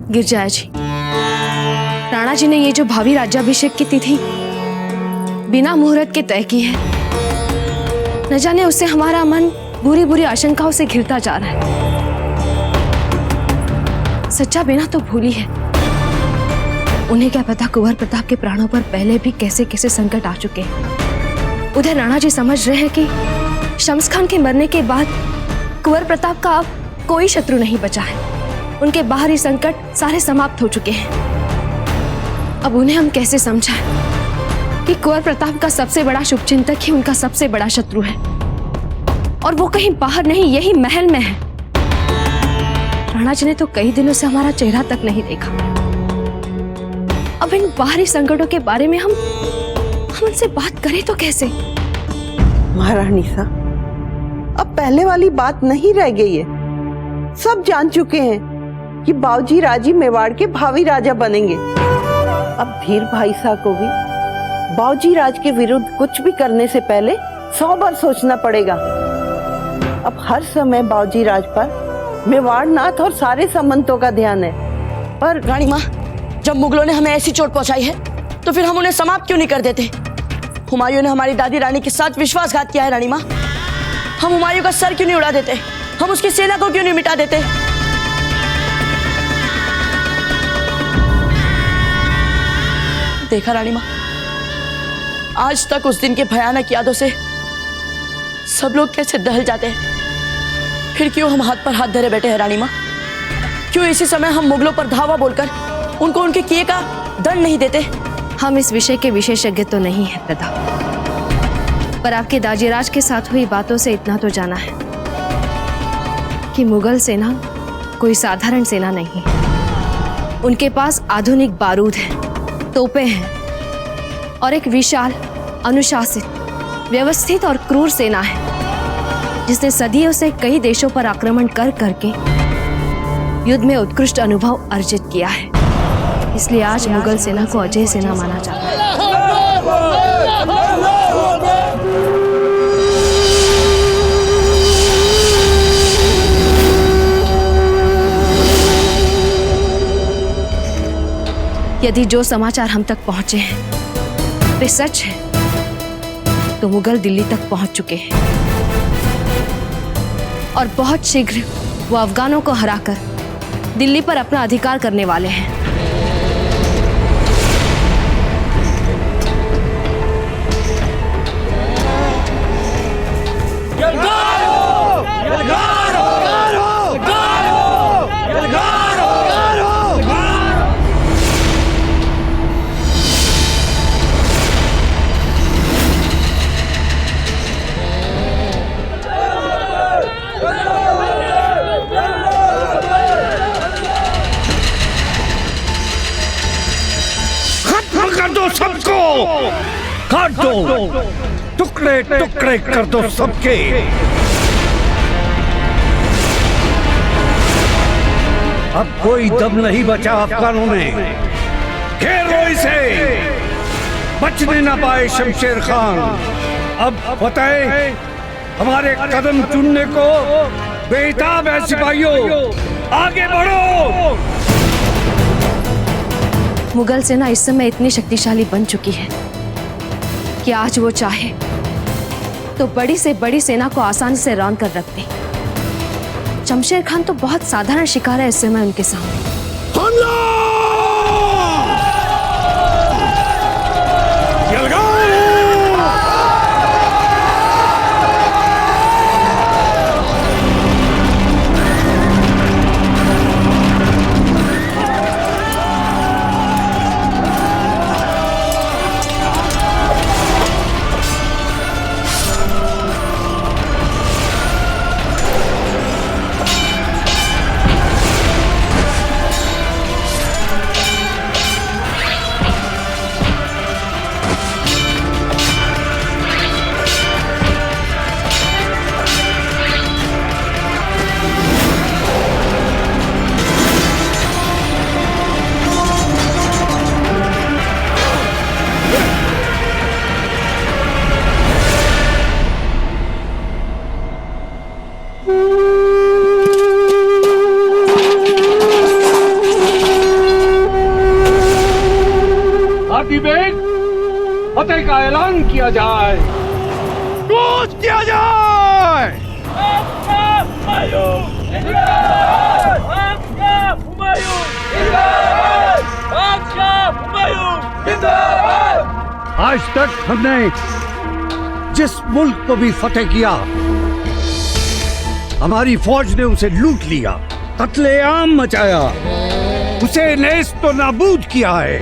गिरजाया जी, राणा जी ने ये जो भावी राज्याभिषेक की तिथि बिना मुहूर्त के तय की है, न जाने उससे हमारा मन बुरी बुरी आशंकाओं से घिरता जा रहा है। सच्चा बेना तो भूली है, उन्हें क्या पता कुंवर प्रताप के प्राणों पर पहले भी कैसे कैसे संकट आ चुके हैं। उधर राणा जी समझ रहे हैं कि शम्स खान के मरने के बाद कुंवर प्रताप का अब कोई शत्रु नहीं बचा है, उनके बाहरी संकट सारे समाप्त हो चुके हैं। अब उन्हें हम कैसे समझाएं कि कुंवर प्रताप का सबसे बड़ा शुभचिंतक ही उनका सबसे बड़ा शत्रु है, और वो कहीं बाहर नहीं, यही महल में है। राणा जी ने तो कई दिनों से हमारा चेहरा तक नहीं देखा। अब इन बाहरी संकटों के बारे में हम उनसे बात करें तो कैसे? महारानी साहब, अब पहले वाली बात नहीं रह गई है। सब जान चुके हैं कि बाबूजी राजी मेवाड़ के भावी राजा बनेंगे। अब धीर भाई साहब को भी बाबूजी राज के विरुद्ध कुछ भी करने से पहले 100 बार सोचना पड़ेगा। अब हर समय बाबूजी राज पर मेवाड़ नाथ और सारे सामंतों का ध्यान है। पर रानी माँ, जब मुगलों ने हमें ऐसी चोट पहुंचाई है तो फिर हम उन्हें समाप्त क्यों नहीं कर देते? हुमायूं ने हमारी दादी रानी के साथ विश्वासघात किया है रानी माँ। हम हुमायूं का सर क्यों नहीं उड़ा देते? हम उसकी सेना को क्यों नहीं मिटा देते? देखा रानी माँ, आज तक उस दिन के भयानक यादों से सब लोग कैसे दहल जाते हैं। फिर क्यों हम हाथ पर हाथ धरे बैठे हैं रानी माँ? क्यों इसी समय हम मुगलों पर धावा बोलकर उनको उनके किए का दंड नहीं देते? हम इस विषय के विशेषज्ञ तो नहीं है प्रताप, पर आपके दाजीराज के साथ हुई बातों से इतना तो जाना है कि मुगल सेना कोई साधारण सेना नहीं है। उनके पास आधुनिक बारूद है, तोपें हैं और एक विशाल, अनुशासित, व्यवस्थित और क्रूर सेना है जिसने सदियों से कई देशों पर आक्रमण कर करके युद्ध में उत्कृष्ट अनुभव अर्जित किया है। इसलिए आज मुगल सेना को अजय सेना माना जाता है। यदि जो समाचार हम तक पहुंचे हैं वे सच है तो मुगल दिल्ली तक पहुंच चुके हैं और बहुत शीघ्र वो अफगानों को हराकर दिल्ली पर अपना अधिकार करने वाले हैं। सबको काट दो, टुकड़े टुकड़े कर दो सबके। अब कोई दम नहीं बचा अफगानों में। घेरो इसे, बचने ना पाए शमशेर खान। अब फतेह हमारे कदम चुनने को बेताब है सिपाहियों, आगे बढ़ो। मुगल सेना इस समय इतनी शक्तिशाली बन चुकी है कि आज वो चाहे तो बड़ी से बड़ी सेना को आसानी से रौंद कर रख दे। शमशेर खान तो बहुत साधारण शिकार है इस समय उनके सामने। किया जाए, कूच किया जाए। आज तक हमने जिस मुल्क को भी फतेह किया, हमारी फौज ने उसे लूट लिया, कत्लेआम मचाया, उसे नेस्त तो नाबूद किया है।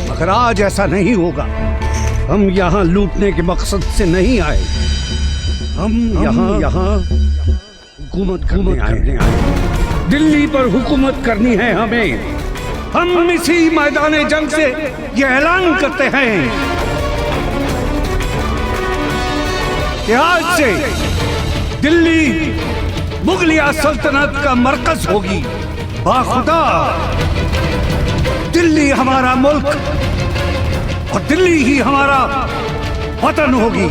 मगर आज ऐसा नहीं होगा। हम यहाँ लूटने के मकसद से नहीं आए, हम यहाँ हुकूमत करने आए। दिल्ली पर हुकूमत करनी है हमें। हम इसी मैदान जंग से ये ऐलान करते हैं कि आज से दिल्ली मुगलिया सल्तनत का मरकज होगी। बाखुदा दिल्ली हमारा मुल्क और दिल्ली ही हमारा वतन होगी।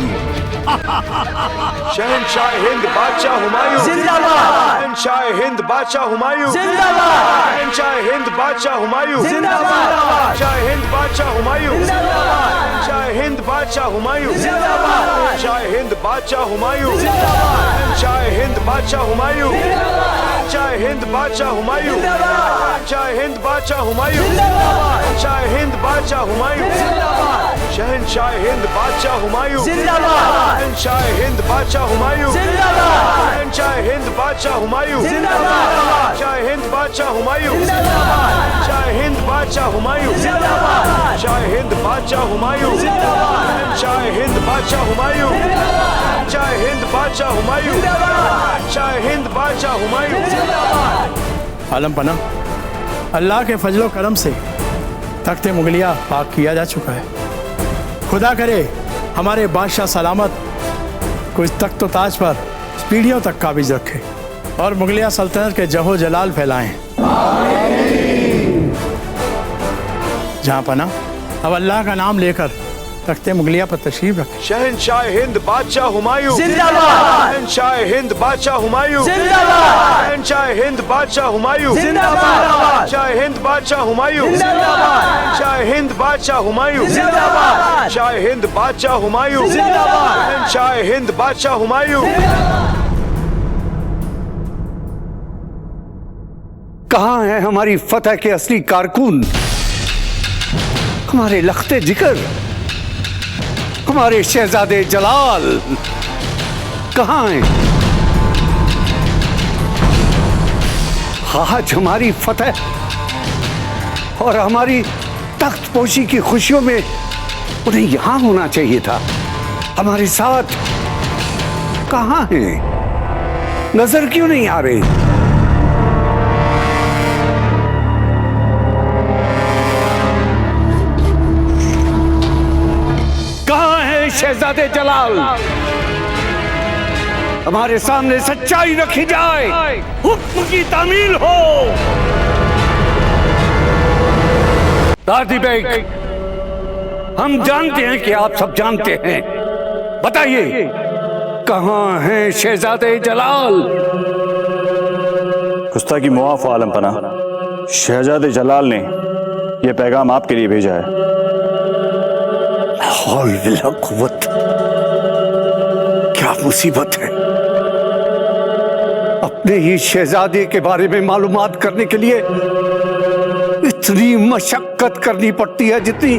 शहंशाह हिंद बादशाह हुमायूं जिंदाबाद। शहंशाह हिंद बादशाह हुमायूं जिंदाबाद। शहंशाह हिंद बादशाह हुमायूं जिंदाबाद। शहंशाह हिंद बादशाह हुमायूं जिंदाबाद। शहंशाह हिंद बादशाह हुमायूं जिंदाबाद। शहंशाह हिंद बादशाह हुमायूं जिंदाबाद। शहंशाह हिंद बादशाह हुमायूं शहंशाह हिंद बादशाह हुमायूं शहंशाह हिंद बादशाह हुमायूं शहंशाह हिंद बादशाह हुमायूं शहंशाह हिंद बादशाह हुमायूं शहंशाह हिंद बादशाह हुमायूं शहंशाह हिंद बादशाह हुमायूं शहंशाह हिंद बादशाह हुमायूं शहंशाह हिंद बादशाह हुमायूं शहंशाह हिंद बादशाह हुमायूं शहंशाह हिंद बादशाह हुमायूं शहंशाह हिंद बादशाह हुमायूं शहंशाह हिंद बादशाह हुमायूं। आलम पना, अल्लाह के फजलो करम से तख्ते मुगलिया पाक किया जा चुका है। खुदा करे हमारे बादशाह सलामत को इस तख्त ताज पर पीढ़ियों तक काबिज रखे और मुगलिया सल्तनत के जहो जलाल फैलाएं। जहाँ पना, अब अल्लाह का नाम लेकर तख्ते मुगलिया पर तशरीफ रखें। शहंशाह हिंद बादशाह हुमायूं जिंदाबाद। शहंशाह हिंद बादशाह हुमायूं जिंदाबाद। शहंशाह हिंद बादशाह हुमायूं जिंदाबाद। शहंशाह हिंद बादशाह हुमायूं जिंदाबाद। शहंशाह हिंद बादशाह हुमायूं जिंदाबाद। शहंशाह हिंद बादशाह हुमायूं जिंदाबाद। शहंशाह हिंद बादशाह हुमायूं। कहाँ है हमारी फतेह के असली कारकुन, हमारे लख्ते जिगर, हमारे शहजादे जलाल कहाँ हैं? आज हमारी फतेह और हमारी तख्त पोशी की खुशियों में उन्हें यहां होना चाहिए था। हमारे साथ कहाँ हैं? नजर क्यों नहीं आ रहे? शहजादे जलाल, हमारे सामने सच्चाई रखी जाए, हुक्म की तामील हो। दादी बेग, हम जानते हैं कि आप सब जानते हैं, बताइए कहां हैं शहजादे जलाल? गुस्ताखी मुआफ आलम पना, शहजादे जलाल ने यह पैगाम आपके लिए भेजा है। क्या मुसीबत है? अपने ही शहजादे के बारे में मालूमात करने के लिए इतनी मशक्कत करनी पड़ती है जितनी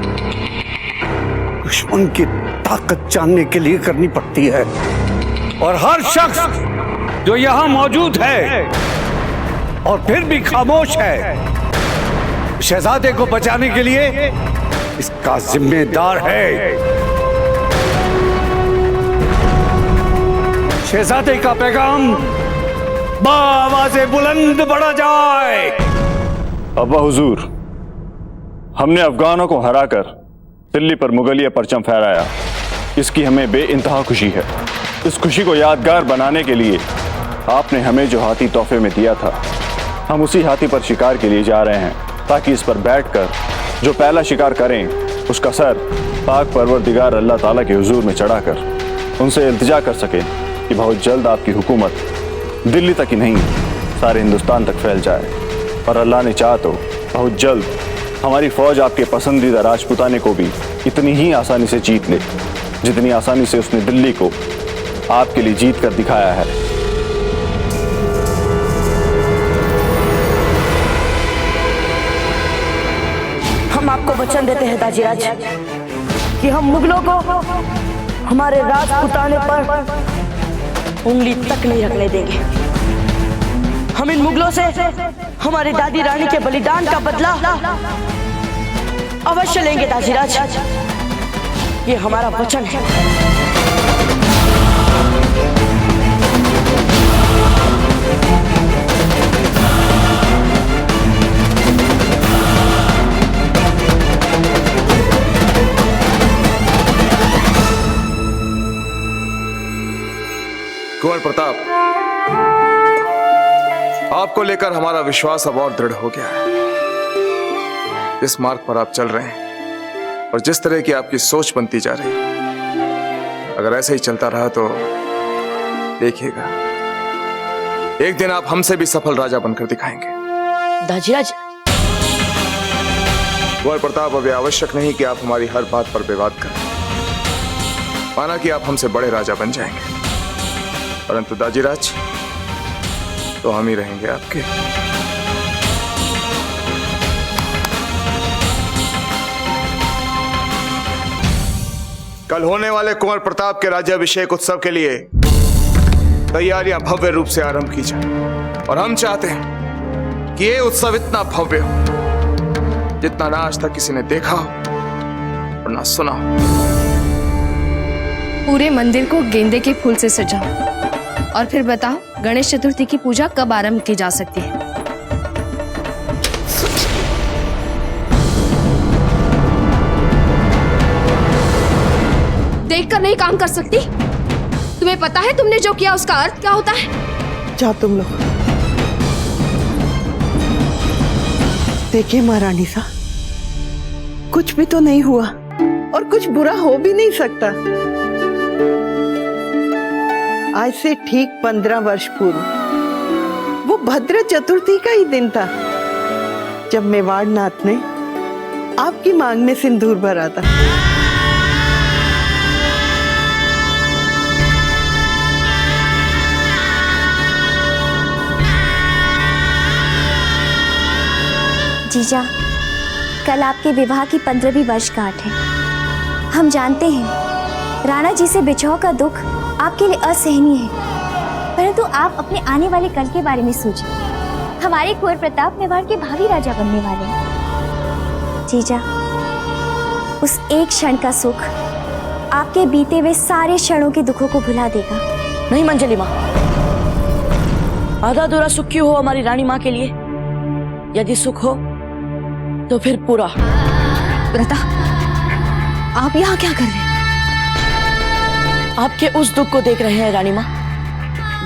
दुश्मन की ताकत जानने के लिए करनी पड़ती है। और हर शख्स जो यहां मौजूद है और फिर भी खामोश है, शहजादे को बचाने के लिए इसका जिम्मेदार है। शहजादे का पैगाम बावाज़े बुलंद बढ़ा जाए। अब्बा हुजूर, हमने अफगानों को हराकर दिल्ली पर मुगलिया परचम फहराया, इसकी हमें बेइंतहा खुशी है। इस खुशी को यादगार बनाने के लिए आपने हमें जो हाथी तोहफे में दिया था, हम उसी हाथी पर शिकार के लिए जा रहे हैं, ताकि इस पर बैठकर जो पहला शिकार करें उसका सर पाक परवरदिगार अल्लाह ताला के हुजूर में चढ़ाकर उनसे इल्तिजा कर सकें कि बहुत जल्द आपकी हुकूमत दिल्ली तक ही नहीं सारे हिंदुस्तान तक फैल जाए। और अल्लाह ने चाहा तो बहुत जल्द हमारी फ़ौज आपके पसंदीदा राजपुताने को भी इतनी ही आसानी से जीत ले। जितनी आसानी से उसने दिल्ली को आपके लिए जीत कर दिखाया है। हम आपको वचन देते हैं दाजीराज कि हम मुगलों को हमारे राजपुताने पर उंगली तक नहीं रखने देंगे। हम इन मुगलों से हमारी दादी रानी के बलिदान का बदला अवश्य लेंगे दाजीराज, ये हमारा वचन है। कुंवर प्रताप, आपको लेकर हमारा विश्वास अब और दृढ़ हो गया है। जिस मार्ग पर आप चल रहे हैं और जिस तरह की आपकी सोच बनती जा रही है, अगर ऐसे ही चलता रहा तो देखिएगा एक दिन आप हमसे भी सफल राजा बनकर दिखाएंगे। दाजीराज, कुंवर प्रताप, अब यह आवश्यक नहीं कि आप हमारी हर बात पर विवाद करें। माना कि आप हमसे बड़े राजा बन जाएंगे, परंतु दाजीराज तो हम ही रहेंगे आपके। कल होने वाले कुंवर प्रताप के राज्याभिषेक उत्सव के लिए तैयारियां भव्य रूप से आरंभ की जाए, और हम चाहते हैं कि ये उत्सव इतना भव्य हो जितना ना आज तक किसी ने देखा हो और ना सुना हो। पूरे मंदिर को गेंदे के फूल से सजाओ और फिर बताओ गणेश चतुर्थी की पूजा कब आरंभ की जा सकती है। देखकर नहीं काम कर सकती? तुम्हें पता है तुमने जो किया उसका अर्थ क्या होता है? जाओ तुम लोग। देखिए महारानी सा, कुछ भी तो नहीं हुआ और कुछ बुरा हो भी नहीं सकता। आज से ठीक 15 वर्ष पूर्व वो भद्र चतुर्थी का ही दिन था जब मेवाड़ नाथ ने आपकी मांग में सिंदूर भरा था। जीजा, कल आपके विवाह की 15वीं वर्षगांठ है। हम जानते हैं राणा जी से बिछोह का दुख आपके लिए असहनीय है, परंतु आप अपने आने वाले कल के बारे में सोचिए। हमारे कुंवर प्रताप मेवाड़ के भावी राजा बनने वाले हैं। जीजा, उस एक क्षण का सुख आपके बीते हुए सारे क्षणों के दुखों को भुला देगा। नहीं मंजली माँ, आधा अधूरा सुख क्यों हो हमारी रानी माँ के लिए? यदि सुख हो तो फिर पूरा। व्रता, आप यहाँ क्या कर रहे हैं? आपके उस दुख को देख रहे हैं रानी माँ,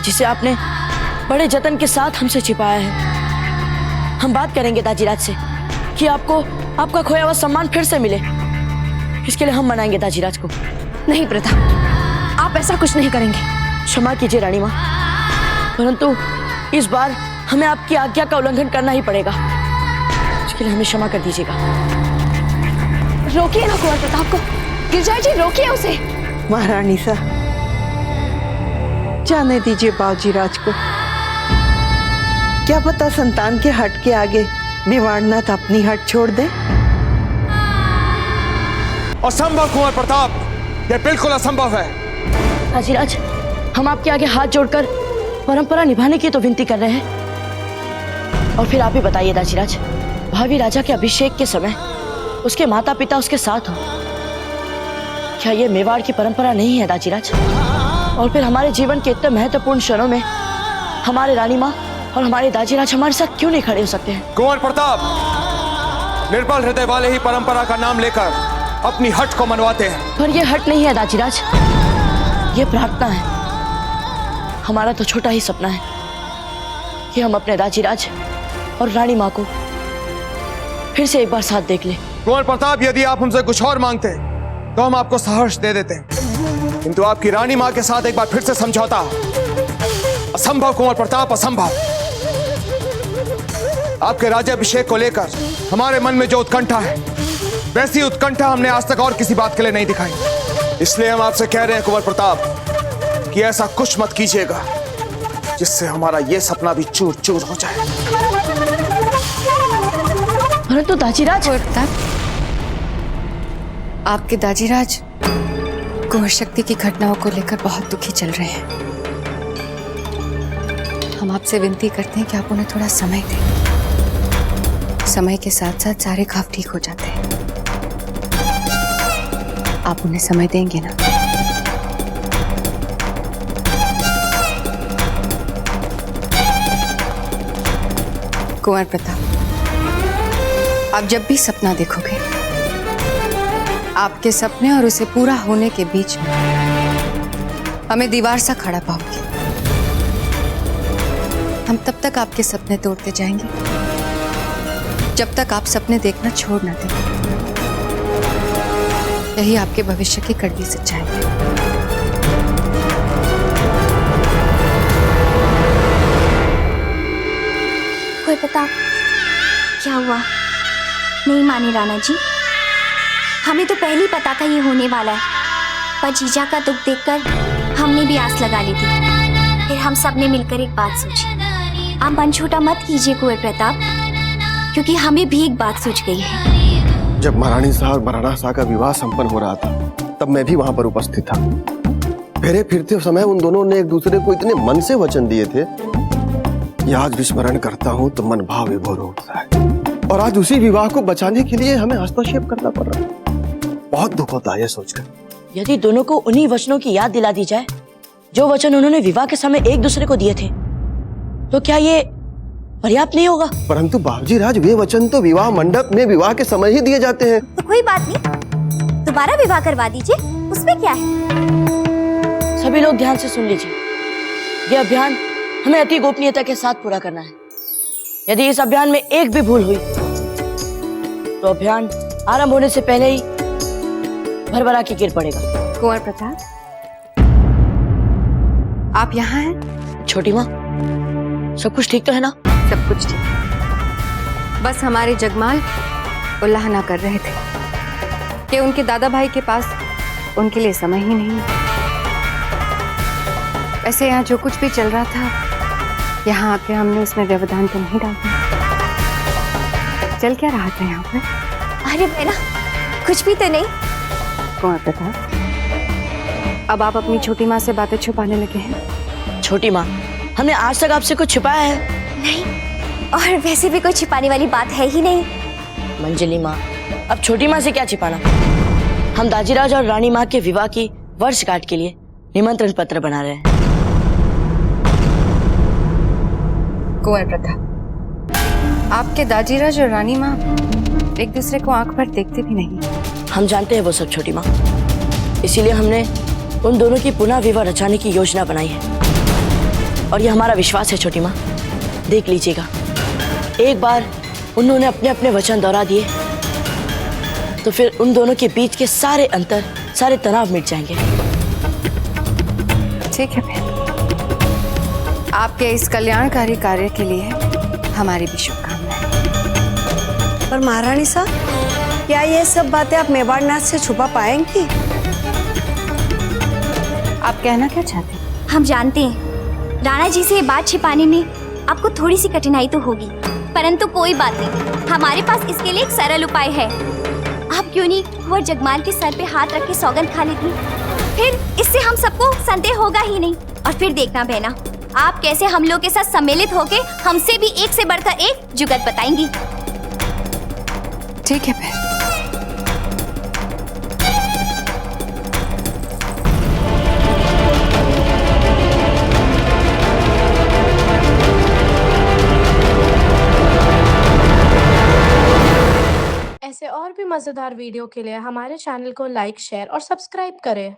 जिसे आपने बड़े जतन के साथ हमसे छिपाया है। हम बात करेंगे दाजीराज से कि आपको आपका खोया हुआ सम्मान फिर से मिले। इसके लिए हम मनाएंगे दाजीराज को। नहीं व्रता, आप ऐसा कुछ नहीं करेंगे। क्षमा कीजिए रानी माँ, परंतु इस बार हमें आपकी आज्ञा का उल्लंघन करना ही पड़ेगा। इसके लिए हमें क्षमा कर दीजिएगा। रोकिए ना कुंवर प्रताप को। गिरजा जी, रोकिए उसे। महारानी सा, जाने दीजिए बाबूजी राज को। क्या पता संतान के हट के आगे मेवाड़नाथ अपनी हट छोड़ दे। असंभव कुंवर प्रताप, यह बिल्कुल असंभव है। दाजीराज, हम आपके आगे हाथ जोड़कर परंपरा निभाने की तो विनती कर रहे हैं। और फिर आप ही बताइए दाजीराज, भावी राजा के अभिषेक के समय उसके माता पिता उसके साथ हो, क्या ये मेवाड़ की परंपरा नहीं है दाजीराज? और फिर हमारे जीवन के इतने महत्वपूर्ण क्षणों में हमारे रानी माँ और हमारे दाजीराज हमारे साथ क्यों नहीं खड़े हो सकते हैं? कुंवर प्रताप, निर्बल हृदय वाले ही परंपरा का नाम लेकर अपनी हट को मनवाते हैं। पर ये हट नहीं है दाजीराज, ये प्रार्थना है। हमारा तो छोटा ही सपना है कि हम अपने दाजीराज और रानी माँ को फिर से एक बार साथ देख लें। कुंवर प्रताप, यदि आप हमसे कुछ और मांगते तो हम आपको सहर्ष दे देते, किंतु आपकी रानी माँ के साथ एक बार फिर से समझौता असंभव। कुंवर प्रताप, असंभव। आपके राज्याभिषेक को लेकर हमारे मन में जो उत्कंठा है, वैसी उत्कंठा हमने आज तक और किसी बात के लिए नहीं दिखाई। इसलिए हम आपसे कह रहे हैं कुंवर प्रताप कि ऐसा कुछ मत कीजिएगा जिससे हमारा ये सपना भी चूर चूर हो जाए। परंतु दाजीराज, कुंवर प्रताप, आपके दाजीराज कुंवर शक्ति की घटनाओं को लेकर बहुत दुखी चल रहे हैं। हम आपसे विनती करते हैं कि आप उन्हें थोड़ा समय दें। समय के साथ साथ सारे घाव ठीक हो जाते हैं। आप उन्हें समय देंगे ना? कुंवर प्रताप, आप जब भी सपना देखोगे, आपके सपने और उसे पूरा होने के बीच में हमें दीवार सा खड़ा पाओगे। हम तब तक आपके सपने तोड़ते जाएंगे जब तक आप सपने देखना छोड़ ना दें। यही आपके भविष्य की कड़वी सच्चाई है। कुंवर प्रताप, क्या हुआ? नहीं माने राणा जी? हमें तो पहले ही पता था ये होने वाला है, पर जीजा का दुख देखकर हमने भी आस लगा ली थी। फिर हम सब ने मिलकर एक बात सोची। आप मन छोटा मत कीजिए कुंवर प्रताप, क्योंकि हमें भी एक बात सूझ गई है। जब महारानी साहब और महाराणा साहब का विवाह संपन्न हो रहा था, तब मैं भी वहां पर उपस्थित था। फेरे फिरते समय उन दोनों ने एक दूसरे को इतने मन से वचन दिए थे कि आज विस्मरण करता हूँ तो मन भाव विभोर होता है। और आज उसी विवाह को बचाने के लिए हमें हस्तक्षेप करना पड़ रहा है। बहुत दुख होता है सोचकर। यदि दोनों को उन्हीं वचनों की याद दिला दी जाए जो वचन उन्होंने विवाह के समय एक दूसरे को दिए थे, तो क्या ये पर्याप्त नहीं होगा? परंतु बाबूजी राज, वे वचन तो विवाह मंडप में विवाह के समय ही दिए जाते हैं। तो कोई बात नहीं, दोबारा विवाह करवा दीजिए, उसमें क्या है? सभी लोग ध्यान से सुन लीजिए। यह अभियान हमें अति गोपनीयता के साथ पूरा करना है। यदि इस अभियान में एक भी भूल हुई तो अभियान आरंभ होने से पहले ही भरभरा के गिर पड़ेगा। कुंवर प्रताप, आप यहाँ हैं? छोटी माँ, सब कुछ ठीक तो है ना? सब कुछ ठीक है। बस हमारे जगमाल उल्लाह ना कर रहे थे कि उनके दादा भाई के पास उनके लिए समय ही नहीं है। ऐसे यहाँ जो कुछ भी चल रहा था, यहाँ आके हमने उसमें व्यवधान तो नहीं डाल दिया। चल क्या रहा था यहाँ पर? अरे बहना, कुछ भी तो नहीं। कुंवर प्रताप, अब आप अपनी छोटी माँ से बातें छुपाने लगे हैं। छोटी माँ, हमने आज तक आपसे कुछ छिपाया है? नहीं, और वैसे भी कोई छिपाने वाली बात है ही नहीं। मंजली माँ, अब छोटी माँ से क्या छिपाना? हम दाजीराज और रानी माँ के विवाह की वर्षगांठ के लिए निमंत्रण पत्र बना रहे हैं। कुंवर प्रताप, आपके दाजीराज और रानी माँ एक दूसरे को आंख भर देखते भी नहीं। हम जानते हैं वो सब छोटी माँ, इसीलिए हमने उन दोनों की पुनः विवाह रचाने की योजना बनाई है। और ये हमारा विश्वास है छोटी माँ, देख लीजिएगा, एक बार उन्होंने अपने अपने वचन दोहरा दिए तो फिर उन दोनों के बीच के सारे अंतर, सारे तनाव मिट जाएंगे। ठीक है बहन, आपके इस कल्याणकारी कार्य के लिए हमारी भी शुभकामनाएं। पर महारानी साहब, क्या ये सब बातें आप मेवाड़नाथ से छुपा पाएंगी? आप कहना क्या चाहते हैं? हम जानते हैं राणा जी से ये बात छिपाने में आपको थोड़ी सी कठिनाई तो होगी, परंतु कोई बात नहीं, हमारे पास इसके लिए एक सरल उपाय है। आप क्यों नहीं कुंवर जगमाल के सर पे हाथ रख के सौगंध खा लेती? फिर इससे हम सबको संदेह होगा ही नहीं। और फिर देखना बहना, आप कैसे हम लोग के साथ सम्मिलित होके हमसे भी एक से बढ़कर एक जुगत बताएंगी। ठीक है बहन। ऐसे और भी मज़ेदार वीडियो के लिए हमारे चैनल को लाइक, शेयर और सब्सक्राइब करें।